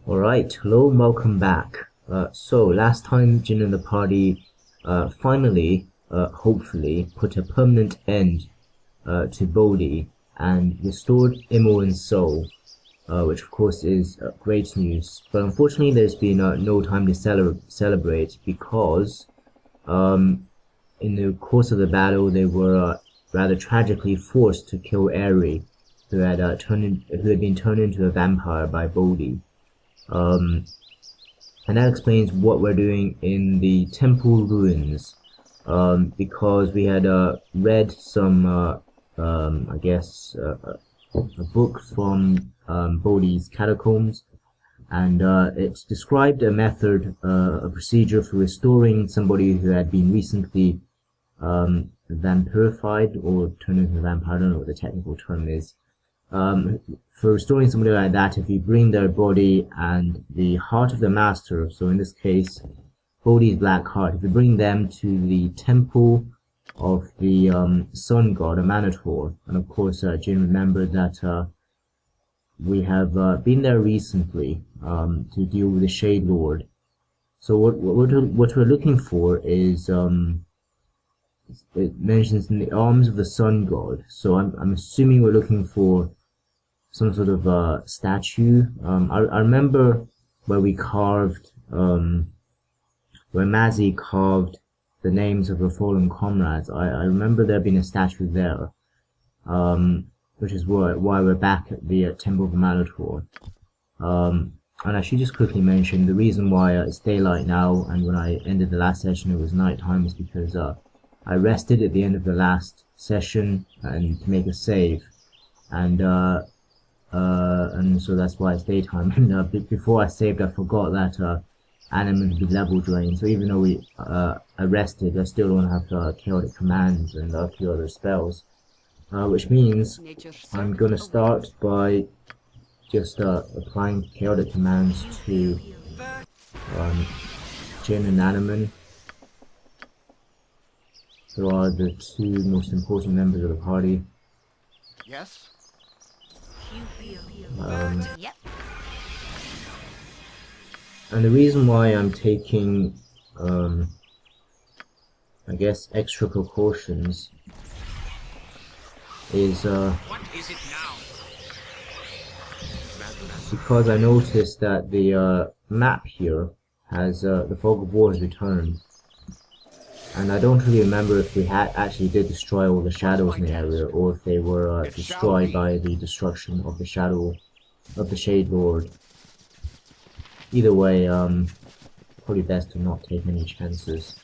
Alright, hello and welcome back. So last time Jin and the party finally, hopefully, put a permanent end to Bodhi and restored Imoen's soul, which of course is great news. But unfortunately there's been no time to celebrate because in the course of the battle they were rather tragically forced to kill Aerie, who had been turned into a vampire by Bodhi. And that explains what we're doing in the temple ruins, because we had read some, I guess, a book from Bodhi's catacombs, and it described a method, a procedure for restoring somebody who had been recently vampirified or turned into a vampire. I don't know what the technical term is. For restoring somebody like that, if you bring their body and the heart of the master, so in this case Bodhi's black heart, if you bring them to the temple of the sun god, a Manator, and of course Jin remembered that we have been there recently to deal with the Shade Lord. So what we're looking for is it mentions in the arms of the sun god, so I'm assuming we're looking for some sort of statue. I remember where we carved, where Mazzy carved the names of her fallen comrades. I remember there being a statue there, which is why we're back at the Temple of the Manator. And I should just quickly mention the reason why it's daylight now, and when I ended the last session it was nighttime, is because I rested at the end of the last session and to make a save, and so that's why it's daytime. And before I saved, I forgot that animals would be level drained. So even though I rested, I still don't have chaotic commands and a few other spells, which means I'm gonna start by just applying chaotic commands to Jin and Imoen, who are the two most important members of the party. Yes. And the reason why I'm taking, I guess, extra precautions is What is it now? because I noticed that the map here has the fog of war has returned, and I don't really remember if we actually did destroy all the shadows in the area, or if they were destroyed by the destruction of the Shade Lord. Either way, probably best to not take any chances.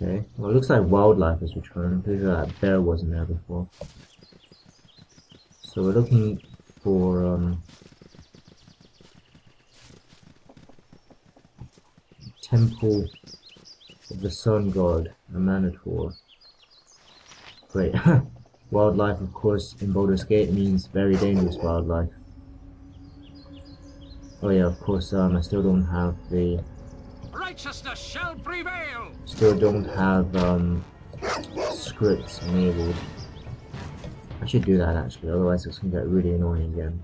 Okay, well, it looks like wildlife has returned. I'm pretty sure that bear wasn't there before. So we're looking for Temple of the Sun God, a Manator. Great. Wildlife, of course, in Baldur's Gate means very dangerous wildlife. Oh yeah, of course, I still don't have the... Righteousness shall prevail! Still don't have, scripts enabled. I should do that, actually, otherwise it's gonna get really annoying again.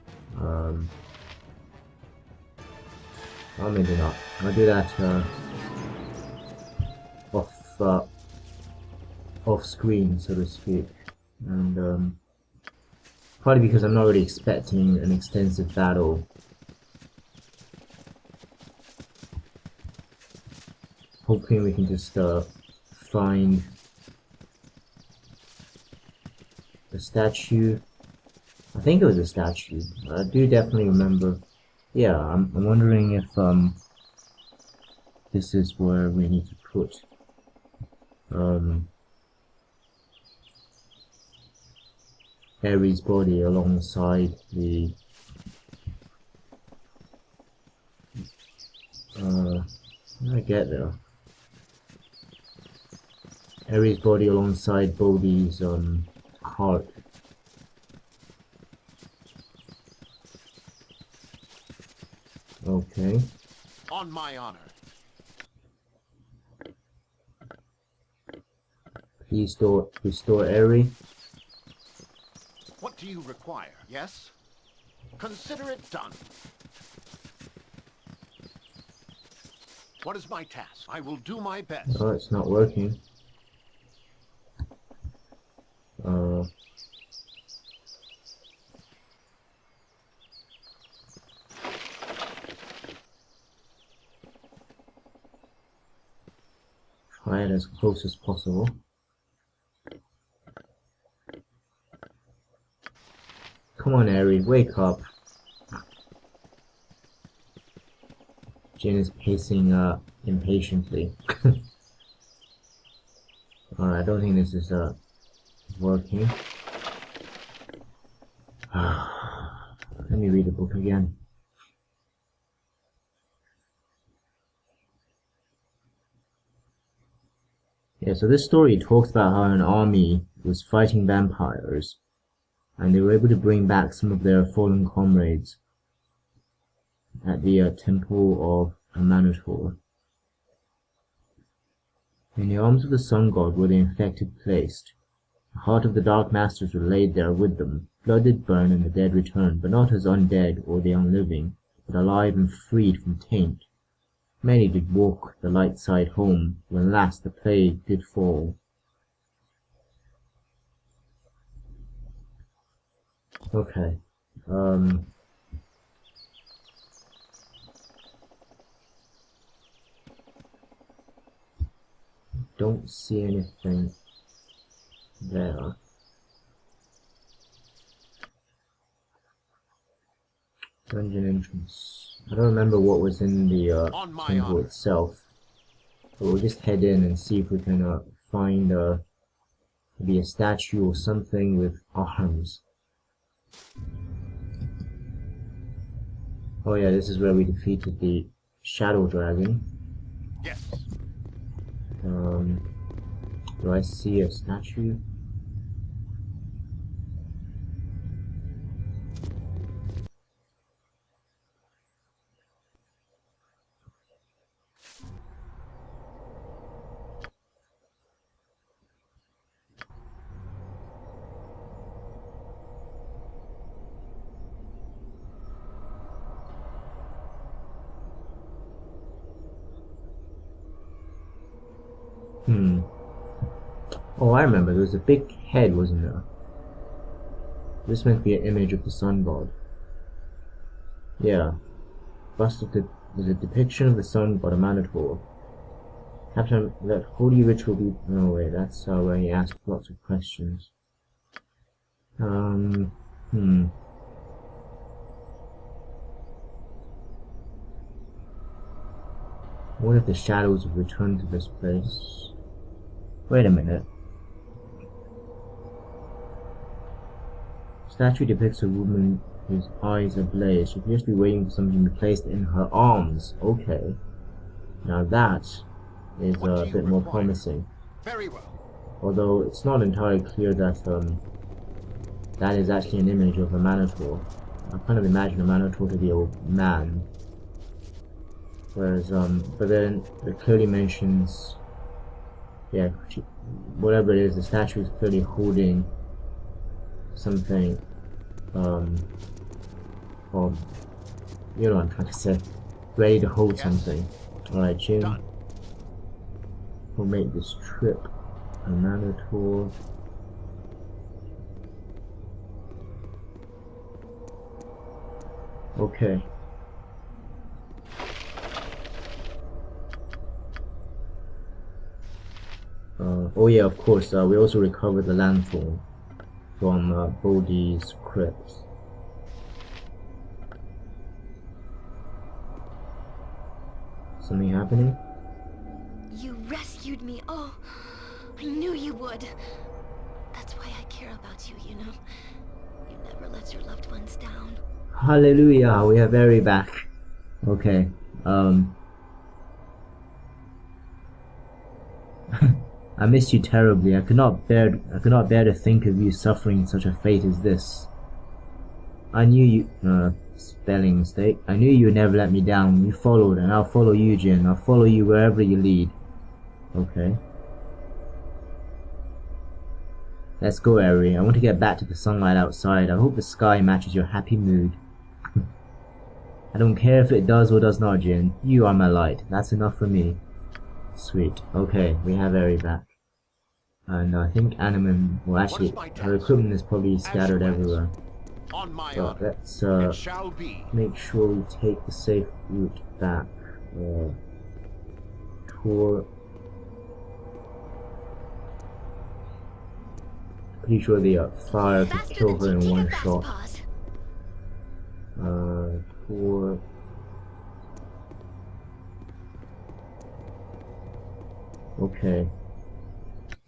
Well, maybe not. I'll do that, off screen, so to speak. And, probably because I'm not really expecting an extensive battle. Hoping we can just find the statue. I think it was a statue. I do definitely remember. Yeah, I'm wondering if this is where we need to put Aerie's body alongside the how did I get there? Aerie's body alongside Bodhi's heart. Okay. On my honor. Please restore Aerie. do you require? Yes? Consider it done. What is my task? I will do my best. Oh, it's not working. Try it as close as possible. Come on, Aerie, wake up. Jin is pacing impatiently. I don't think this is working. Let me read the book again. Yeah, so this story talks about how an army was fighting vampires, and they were able to bring back some of their fallen comrades at the temple of Amanator. In the arms of the sun god were the infected placed. The heart of the dark masters were laid there with them. Blood did burn and the dead returned, but not as undead or the unliving, but alive and freed from taint. Many did walk the light side home, when last the plague did fall. Okay. Don't see anything there. Dungeon entrance. I don't remember what was in the temple itself. But we'll just head in and see if we can find maybe a statue or something with arms. Oh yeah, this is where we defeated the shadow dragon. Yes. Do I see a statue? Oh, I remember. There was a big head, wasn't there? This meant to be an image of the sun god. Yeah. Bust of there's a depiction of the sun god Amanator. After that holy ritual be... No, wait, that's where he asked lots of questions. What if the shadows have returned to this place? Wait a minute. Statue depicts a woman whose eyes are blazed. She appears to be waiting for something to be placed in her arms. Okay. Now that is a bit more promising. Very well. Although it's not entirely clear that that is actually an image of a Amanator. I kind of imagine a Amanator to be a man. Whereas but then it clearly mentions, yeah, whatever it is, the statue is clearly holding something, or you know what I'm trying to say, ready to hold something. Alright, Jim, we'll make this trip. A Amanator. Okay. Oh yeah, of course, we also recovered the lanthorn from Baldy's crypt. Something happening? You rescued me. Oh, I knew you would. That's why I care about you, you know? You never let your loved ones down. Hallelujah, we have Aerie back. Okay, I miss you terribly. I could not bear to think of you suffering such a fate as this. I knew you, spelling mistake. I knew you would never let me down. You followed, and I'll follow you, Jin. I'll follow you wherever you lead. Okay. Let's go, Aerie. I want to get back to the sunlight outside. I hope the sky matches your happy mood. I don't care if it does or does not, Jin. You are my light. That's enough for me. Sweet. Okay, we have Aerie back. And I think Imoen, well actually, her equipment is probably scattered everywhere. On my But honor, let's it shall be. make sure we take the safe route back. Tour. Pretty sure the fire could Faster kill than her in one Chiquita shot. Fastpaws. Tour. Okay.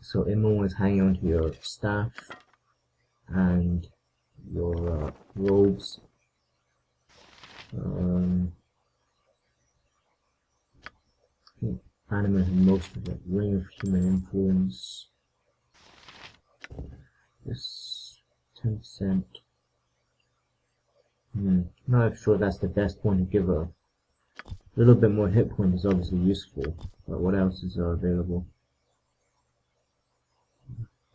So Imoen was hanging onto your staff and your robes. I think Imoen had most of it. Ring of human influence. This 10%. Not sure that's the best one to give her. A little bit more hit point is obviously useful, but what else is available?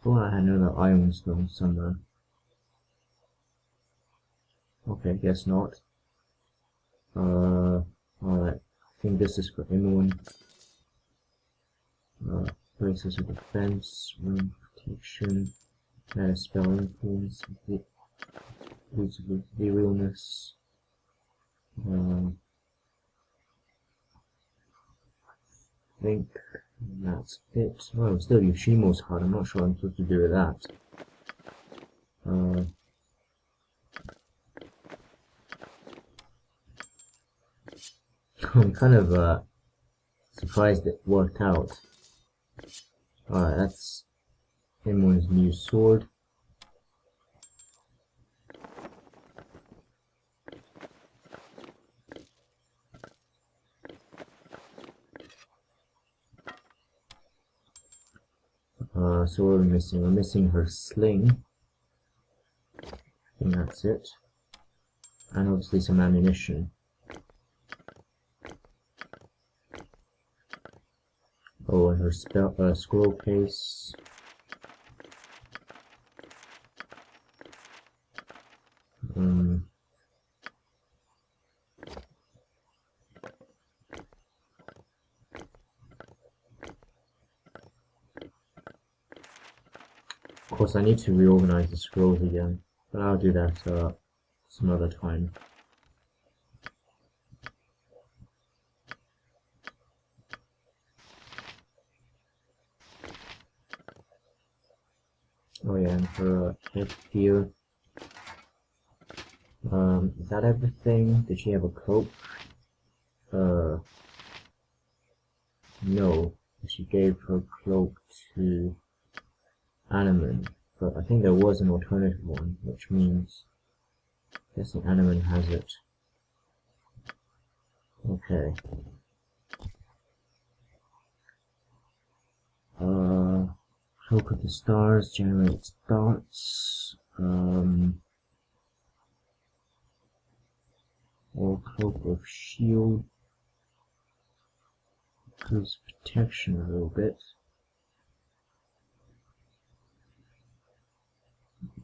Oh, I had another iron stone somewhere. Okay, guess not. Alright. I think this is for Imoen. Braces of defense, room protection, meta spell influence, boots of etherealness. I think that's it. Oh, still Yoshimo's heart. I'm not sure what I'm supposed to do with that. I'm kind of surprised it worked out. Alright, that's Imoen's new sword. So what are we missing? We're missing her sling. I think that's it. And obviously some ammunition. Oh, and her scroll case. Of course, I need to reorganize the scrolls again, but I'll do that some other time. Oh yeah, and her headgear. Is that everything? Did she have a cloak? No. She gave her cloak to Imoen, but I think there was an alternative one, which means I'm guessing Imoen has it. Okay. Cloak of the Stars generates darts. Or Cloak of Shield improves protection a little bit.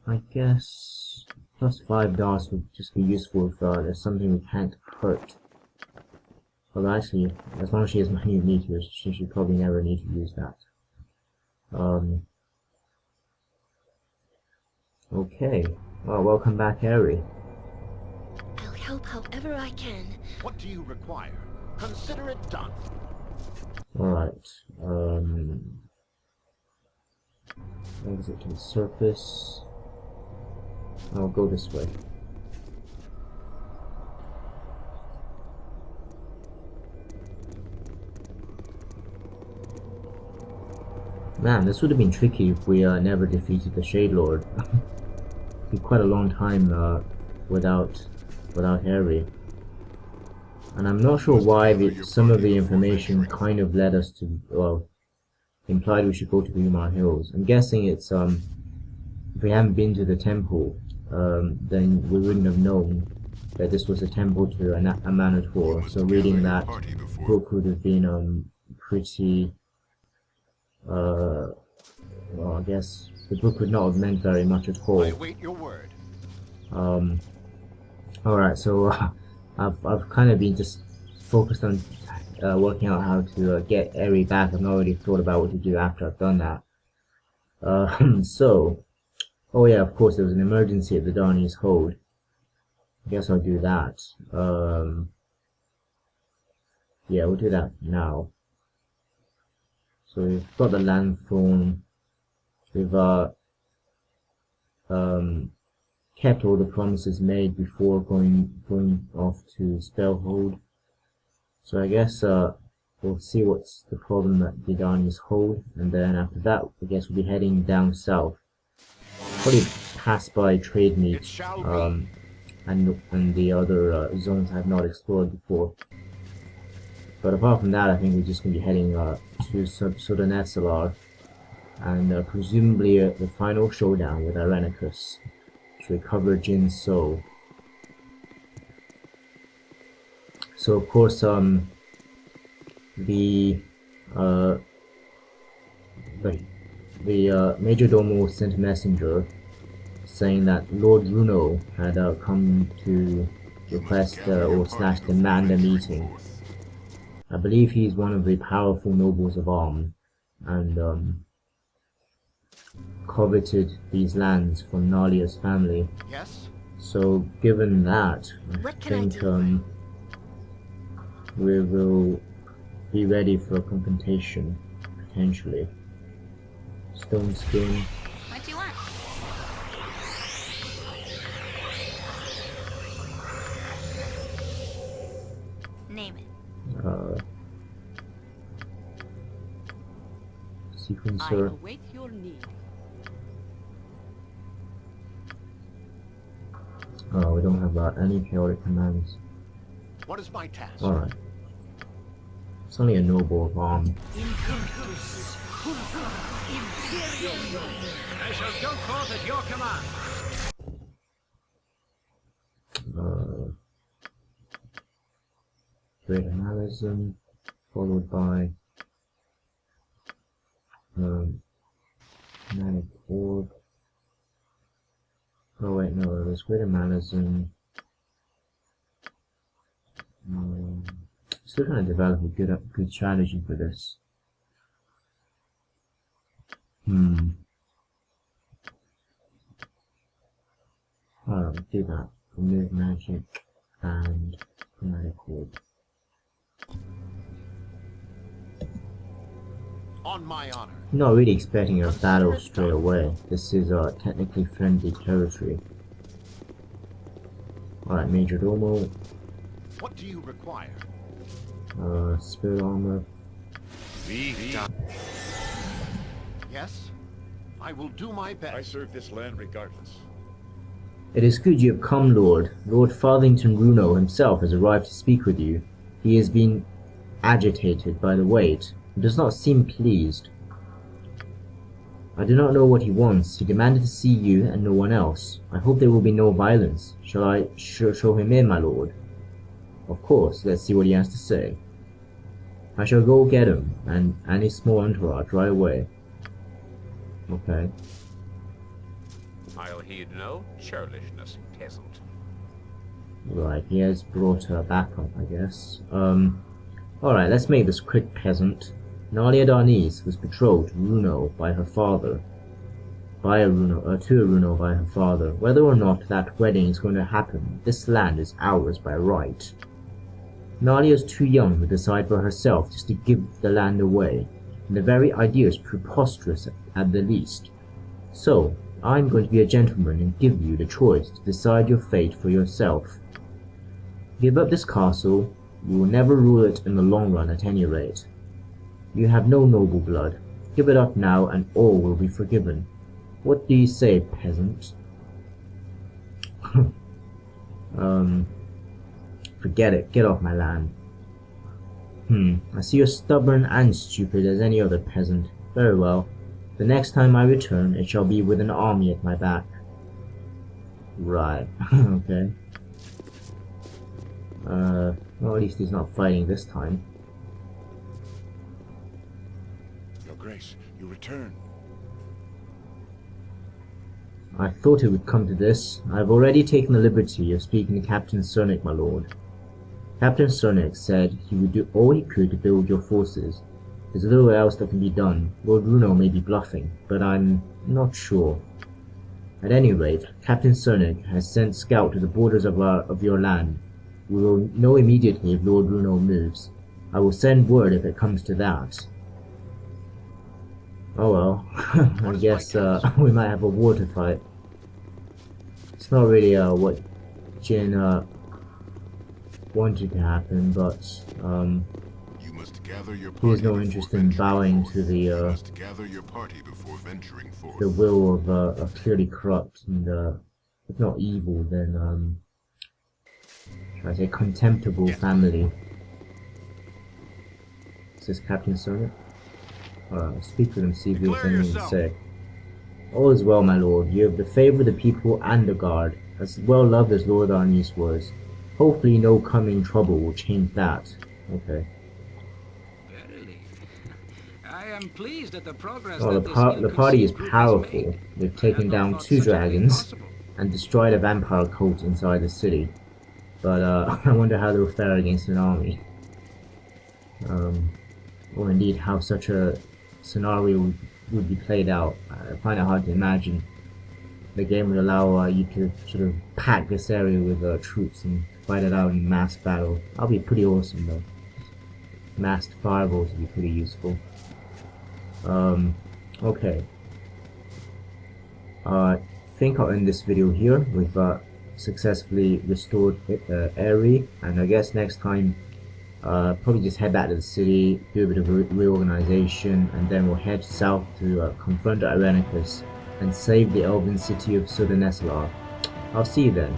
I guess +5 darts would just be useful if there's something we can't hurt. Well, actually, as long as she has minute meteors, she should probably never need to use that. Okay. Well, welcome back, Aerie. I'll help however I can. What do you require? Consider it done. Alright. Exit to the surface. I'll go this way. Man, this would have been tricky if we never defeated the Shade Lord. It's quite a long time without Aerie. And I'm not sure why some of the information kind of led us to, well, implied we should go to the Umar Hills. I'm guessing it's, if we haven't been to the temple, then we wouldn't have known that this was a temple to a Manator. So reading that book would have been pretty, well, I guess the book would not have meant very much at I all. await your word. Alright, so I've kind of been just focused on working out how to get Aerie back. I've not really thought about what to do after I've done that. So, oh yeah, of course there was an emergency at the Darnies Hold. I guess I'll do that. Yeah, we'll do that now. So we've got the Lanthorn. We've kept all the promises made before going off to Spellhold. So I guess we'll see what's the problem at the Darnies Hold, and then after that I guess we'll be heading down south. Probably pass by Trade Meet and the other zones I have not explored before. But apart from that, I think we're just going to be heading to Southern Esselar, and presumably the final showdown with Irenicus to recover Jin's soul. So of course, the Major Domo sent a messenger saying that Lord Runo had come to request or slash demand a meeting. I believe he's one of the powerful nobles of Arm, and coveted these lands from Nalia's family. Yes? So given that, I think we will be ready for a confrontation, potentially. Stone Skin. What do you want? Name it. Sequencer. Await your need. Oh, we don't have any chaotic commands. What is my task? Alright. It's only a noble of Arm. I shall go forth at your command. Great Analism, followed by Manic Orb. Oh wait, no, there's Great Analism. Still trying to develop a good strategy for this. Oh, do that. Remove magic and Manic Orb. On my honor. Not really expecting a battle straight away. This is technically friendly territory. Alright, Major Domo. What do you require? Spirit Armor. Yes? I will do my best. I serve this land regardless. It is good you have come, Lord. Lord Farthington Runo himself has arrived to speak with you. He has been agitated by the wait, and does not seem pleased. I do not know what he wants. He demanded to see you and no one else. I hope there will be no violence. Shall I show him in, my lord? Of course, let's see what he has to say. I shall go get him, and his small entourage right away. Okay. I'll heed no churlishness, peasant. Right, he has brought her back up, I guess. Alright, let's make this quick, peasant. Nalia Darnies was betrothed to Runo by her father. To a Runo by her father. Whether or not that wedding is going to happen, this land is ours by right. Nalia is too young to decide for herself just to give the land away, and the very idea is preposterous at the least. So, I'm going to be a gentleman and give you the choice to decide your fate for yourself. Give up this castle, you will never rule it in the long run at any rate. You have no noble blood. Give it up now and all will be forgiven. What do you say, peasant? Forget it. Get off my land. I see you're stubborn and stupid as any other peasant. Very well. The next time I return, it shall be with an army at my back. Right. Okay. Well, at least he's not fighting this time. Your Grace, you return. I thought it would come to this. I've already taken the liberty of speaking to Captain Cernic, my lord. Captain Cernic said he would do all he could to build your forces. There's little else that can be done. Lord Runo may be bluffing, but I'm not sure. At any rate, Captain Cernic has sent scout to the borders of your land. We will know immediately if Lord Runo moves. I will send word if it comes to that. Oh well, I guess we might have a war to fight. It's not really what Jin wanted to happen, but You must gather your he has party no before interest in venturing bowing forth. to You must gather your party before venturing forth. the will of a clearly corrupt and if not evil, then should I say contemptible family. Says Captain Cernic. Speak with him, see if he has Declare anything to yourself. say. All is well, my lord. You have the favor of the people and the guard, as well loved as Lord Arnis was. Hopefully no coming trouble will change that. Okay. Verily. I am pleased at the progress Well, that this the party is ill-conceived group has powerful. made. They've I had taken not down thought 2 such a thing dragons possible. and destroyed a vampire cult inside the city. But I wonder how they'll fare against an army. Or indeed how such a scenario would be played out. I find it hard to imagine. The game would allow you to sort of pack this area with troops and fight it out in mass battle. That'll be pretty awesome though. Massed fireballs would be pretty useful. Okay. I think I'll end this video here. We've successfully restored Aerie, and I guess next time probably just head back to the city, do a bit of reorganization, and then we'll head south to confront Irenicus and save the elven city of Southern Eslar. I'll see you then.